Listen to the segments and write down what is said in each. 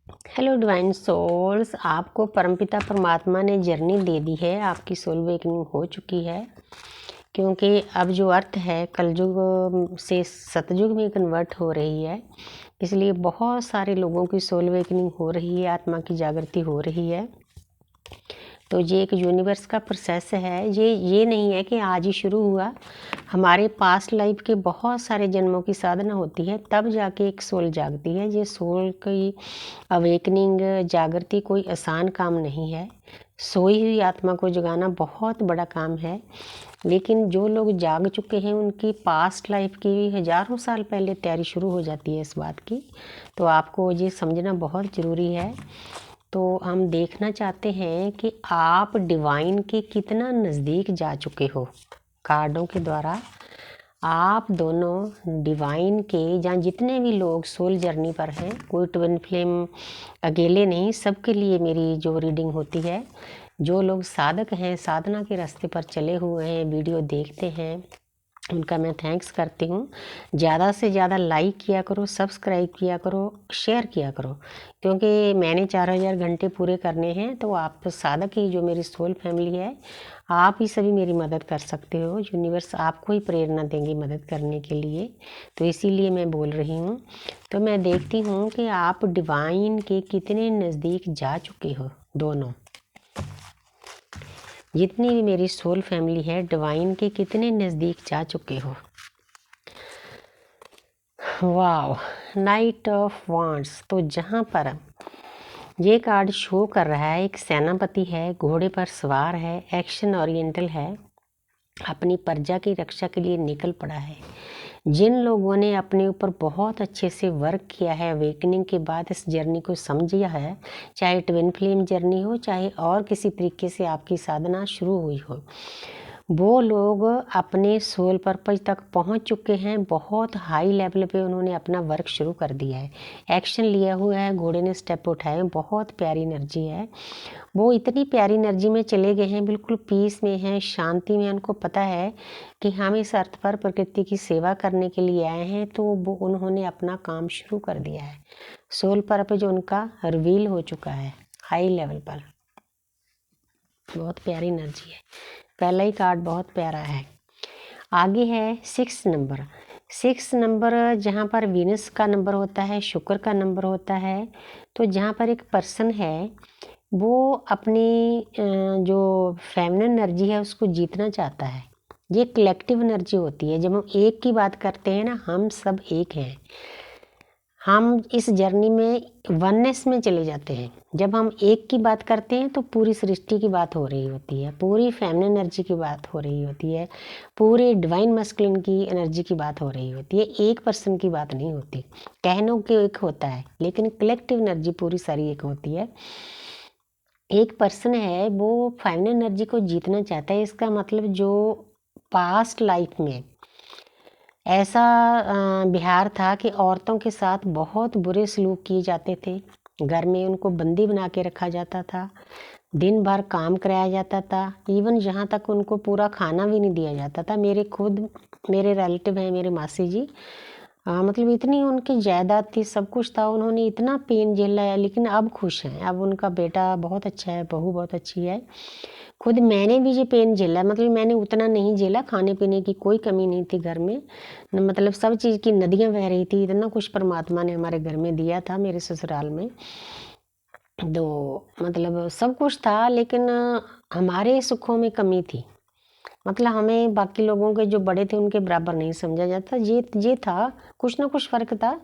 Hello divine souls, आपको परमपिता परमात्मा ने जर्नी दे दी है। आपकी सोल वेकनिंग हो चुकी है, क्योंकि अब जो अर्थ है कलयुग से सतयुग में कन्वर्ट हो रही है। इसलिए बहुत सारे लोगों की सोल वेकनिंग हो रही है, आत्मा की जागृति हो रही है। तो ये एक यूनिवर्स का प्रोसेस है। ये नहीं है कि आज ही शुरू हुआ। हमारे पास्ट लाइफ के बहुत सारे जन्मों की साधना होती है, तब जाके एक सोल जागती है। ये सोल की अवेकनिंग, जागृति कोई आसान काम नहीं है। सोई हुई आत्मा को जगाना बहुत बड़ा काम है। लेकिन जो लोग जाग चुके हैं उनकी पास्ट लाइफ की हज़ारों साल पहले तैयारी शुरू हो जाती है इस बात की। तो आपको ये समझना बहुत ज़रूरी है। तो हम देखना चाहते हैं कि आप डिवाइन के कितना नज़दीक जा चुके हो। कार्डों के द्वारा आप दोनों डिवाइन के, जहाँ जितने भी लोग सोल जर्नी पर हैं, कोई ट्विन फ्लेम अकेले नहीं, सबके लिए मेरी जो रीडिंग होती है। जो लोग साधक हैं, साधना के रास्ते पर चले हुए हैं, वीडियो देखते हैं, उनका मैं थैंक्स करती हूँ। ज़्यादा से ज़्यादा लाइक किया करो, सब्सक्राइब किया करो, शेयर किया करो, क्योंकि मैंने 4000 घंटे पूरे करने हैं। तो आप साधक ही, जो मेरी सोल फैमिली है, आप ही सभी मेरी मदद कर सकते हो। यूनिवर्स आपको ही प्रेरणा देंगी मदद करने के लिए, तो इसीलिए मैं बोल रही हूँ। तो मैं देखती हूँ कि आप डिवाइन के कितने नज़दीक जा चुके हो। दोनों जितनी भी मेरी सोल फैमिली है, डिवाइन के कितने नज़दीक जा चुके हो। Wow, night of wands. तो जहाँ पर ये कार्ड शो कर रहा है, एक सेनापति है, घोड़े पर सवार है, एक्शन ओरिएंटल है, अपनी प्रजा की रक्षा के लिए निकल पड़ा है। जिन लोगों ने अपने ऊपर बहुत अच्छे से वर्क किया है, अवेकनिंग के बाद इस जर्नी को समझा है, चाहे ट्विन फ्लेम जर्नी हो, चाहे और किसी तरीके से आपकी साधना शुरू हुई हो, वो लोग अपने सोल पर्पज तक पहुंच चुके हैं। बहुत हाई लेवल पे उन्होंने अपना वर्क शुरू कर दिया है, एक्शन लिया हुआ है, घोड़े ने स्टेप उठाए। बहुत प्यारी एनर्जी है। वो इतनी प्यारी एनर्जी में चले गए हैं, बिल्कुल पीस में हैं, शांति में। उनको पता है कि हम इस अर्थ पर प्रकृति की सेवा करने के लिए आए हैं। तो वो उन्होंने अपना काम शुरू कर दिया है। सोल पर्पज उनका रिवील हो चुका है हाई लेवल पर। बहुत प्यारी एनर्जी है। पहला ही कार्ड बहुत प्यारा है। आगे है 6 नंबर। 6 नंबर जहाँ पर वीनस का नंबर होता है, शुक्र का नंबर होता है। तो जहाँ पर एक पर्सन है, वो अपनी जो फेमिनिन एनर्जी है उसको जीतना चाहता है। ये कलेक्टिव एनर्जी होती है। जब हम एक की बात करते हैं ना, हम सब एक हैं। हम इस जर्नी में वननेस में चले जाते हैं। जब हम एक की बात करते हैं तो पूरी सृष्टि की बात हो रही होती है, पूरी फेमिनिन एनर्जी की बात हो रही होती है, पूरी डिवाइन मस्कुलिन की एनर्जी की बात हो रही होती है। एक पर्सन की बात नहीं होती। कहनों के एक होता है, लेकिन कलेक्टिव एनर्जी पूरी सारी एक होती है। एक पर्सन है, वो फेमिनिन एनर्जी को जीतना चाहता है। इसका मतलब जो पास्ट लाइफ में ऐसा बिहार था कि औरतों के साथ बहुत बुरे सलूक किए जाते थे। घर में उनको बंदी बना के रखा जाता था, दिन भर काम कराया जाता था, इवन यहाँ तक उनको पूरा खाना भी नहीं दिया जाता था। मेरे रिलेटिव हैं, मेरे मासी जी, मतलब इतनी उनकी जायदाद थी, सब कुछ था, उन्होंने इतना पेन झेला है, लेकिन अब खुश हैं। अब उनका बेटा बहुत अच्छा है, बहू बहुत अच्छी है। खुद मैंने भी ये पेन झेला, मतलब मैंने उतना नहीं झेला। खाने पीने की कोई कमी नहीं थी घर में, मतलब सब चीज़ की नदियाँ बह रही थी। इतना कुछ परमात्मा ने हमारे घर में दिया था, मेरे ससुराल में। तो मतलब सब कुछ था, लेकिन हमारे सुखों में कमी थी। मतलब हमें बाकी लोगों के जो बड़े थे उनके बराबर नहीं समझा जाता। ये था, कुछ ना कुछ फ़र्क था।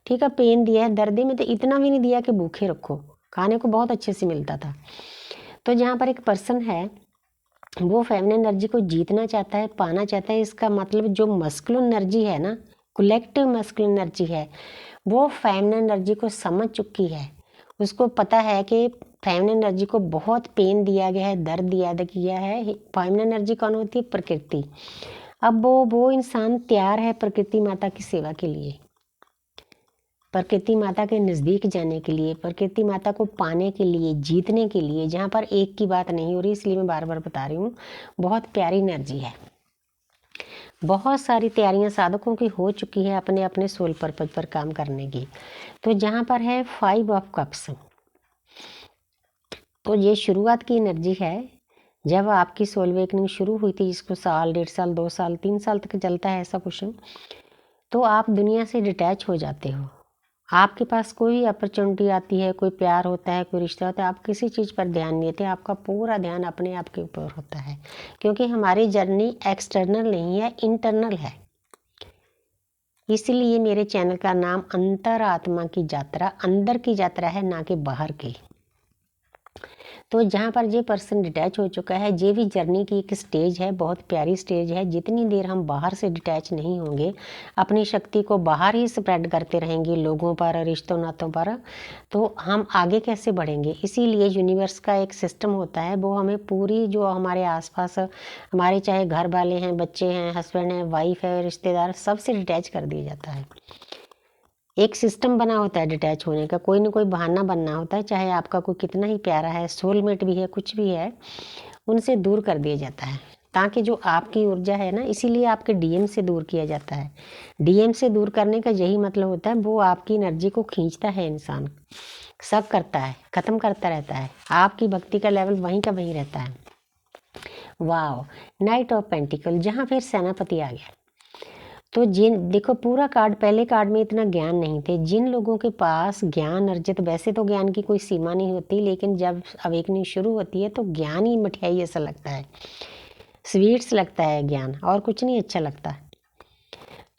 ठीक है, पेन दिया है, दर्द में तो इतना भी नहीं दिया कि भूखे रखो। खाने को बहुत अच्छे से मिलता था। तो जहाँ पर एक पर्सन है, वो फेमिनिन एनर्जी को जीतना चाहता है, पाना चाहता है। इसका मतलब जो मस्कुलिन एनर्जी है ना, कलेक्टिव मस्कुलिन एनर्जी है, वो फेमिनिन एनर्जी को समझ चुकी है। उसको पता है कि फेमिनिन एनर्जी को बहुत पेन दिया गया है, दर्द दिया गया है। फेमिनिन एनर्जी कौन होती है? प्रकृति। अब वो इंसान तैयार है प्रकृति माता की सेवा के लिए, प्रकृति माता के नज़दीक जाने के लिए, प्रकृति माता को पाने के लिए, जीतने के लिए। जहाँ पर एक की बात नहीं हो रही, इसलिए मैं बार बार बता रही हूँ। बहुत प्यारी एनर्जी है। बहुत सारी तैयारियां साधकों की हो चुकी है अपने अपने सोल पर्पज पर काम करने की। तो जहाँ पर है 5 ऑफ कप्स, तो ये शुरुआत की एनर्जी है। जब आपकी सोल अवेकनिंग शुरू हुई थी, जिसको साल, 1.5 साल, 2 साल, 3 साल तक चलता है ऐसा कुछ, तो आप दुनिया से डिटैच हो जाते हो। आपके पास कोई अपॉर्चुनिटी आती है, कोई प्यार होता है, कोई रिश्ता होता है, आप किसी चीज़ पर ध्यान नहीं देते, आपका पूरा ध्यान अपने आप के ऊपर होता है। क्योंकि हमारी जर्नी एक्सटर्नल नहीं है, इंटरनल है। इसलिए मेरे चैनल का नाम अंतरात्मा की यात्रा, अंदर की यात्रा है, ना कि बाहर की। तो जहाँ पर ये पर्सन डिटैच हो चुका है, ये भी जर्नी की एक स्टेज है, बहुत प्यारी स्टेज है। जितनी देर हम बाहर से डिटैच नहीं होंगे, अपनी शक्ति को बाहर ही स्प्रेड करते रहेंगे लोगों पर, रिश्तों नातों पर, तो हम आगे कैसे बढ़ेंगे। इसीलिए यूनिवर्स का एक सिस्टम होता है, वो हमें पूरी जो हमारे आसपास हमारे चाहे घर वाले हैं, बच्चे हैं, हस्बैंड हैं, वाइफ है, रिश्तेदार, सबसे डिटैच कर दिया जाता है। एक सिस्टम बना होता है डिटैच होने का, कोई ना कोई बहाना बनना होता है, चाहे आपका कोई कितना ही प्यारा है, सोलमेट भी है, कुछ भी है, उनसे दूर कर दिया जाता है, ताकि जो आपकी ऊर्जा है ना, इसीलिए आपके डीएम से दूर किया जाता है। डीएम से दूर करने का यही मतलब होता है, वो आपकी एनर्जी को खींचता है, इंसान सब करता है, ख़त्म करता रहता है, आपकी भक्ति का लेवल वहीं का वहीं रहता है। वाह, नाइट ऑफ पेंटिकल, जहाँ फिर सेनापति आ गया। तो जिन देखो पूरा कार्ड, पहले कार्ड में इतना ज्ञान नहीं थे। जिन लोगों के पास ज्ञान अर्जित, वैसे तो ज्ञान की कोई सीमा नहीं होती, लेकिन जब अवेकनिंग शुरू होती है तो ज्ञान ही मिठाई ऐसा लगता है, स्वीट्स लगता है ज्ञान, और कुछ नहीं अच्छा लगता।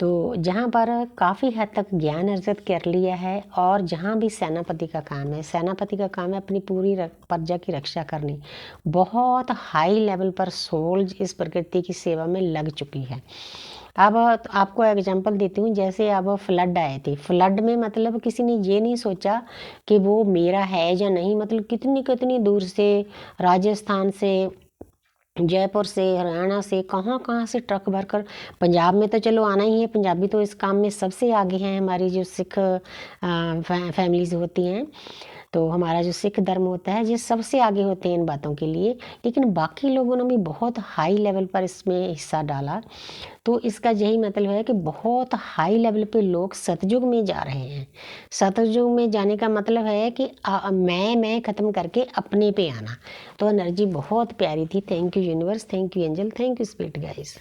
तो जहाँ पर काफ़ी हद तक ज्ञान अर्जित कर लिया है, और जहाँ भी सेनापति का काम है, सेनापति का काम है अपनी पूरी प्रजा की रक्षा करनी। बहुत हाई लेवल पर सोल इस प्रकृति की सेवा में लग चुकी है। अब आपको एग्जांपल देती हूँ, जैसे अब फ्लड आए थे, फ्लड में मतलब किसी ने ये नहीं सोचा कि वो मेरा है या नहीं, मतलब कितनी कितनी दूर से, राजस्थान से, जयपुर से, हरियाणा से, कहाँ कहाँ से ट्रक भरकर, पंजाब में तो चलो आना ही है, पंजाबी तो इस काम में सबसे आगे हैं, हमारी जो सिख फैमिलीज होती हैं, तो हमारा जो सिख धर्म होता है, ये सबसे आगे होते हैं इन बातों के लिए। लेकिन बाकी लोगों ने भी बहुत हाई लेवल पर इसमें हिस्सा डाला। तो इसका यही मतलब है कि बहुत हाई लेवल पे लोग सतयुग में जा रहे हैं। सतयुग में जाने का मतलब है कि मैं ख़त्म करके अपने पे आना। तो एनर्जी बहुत प्यारी थी। Thank you universe, thank you angel, thank you spirit guys.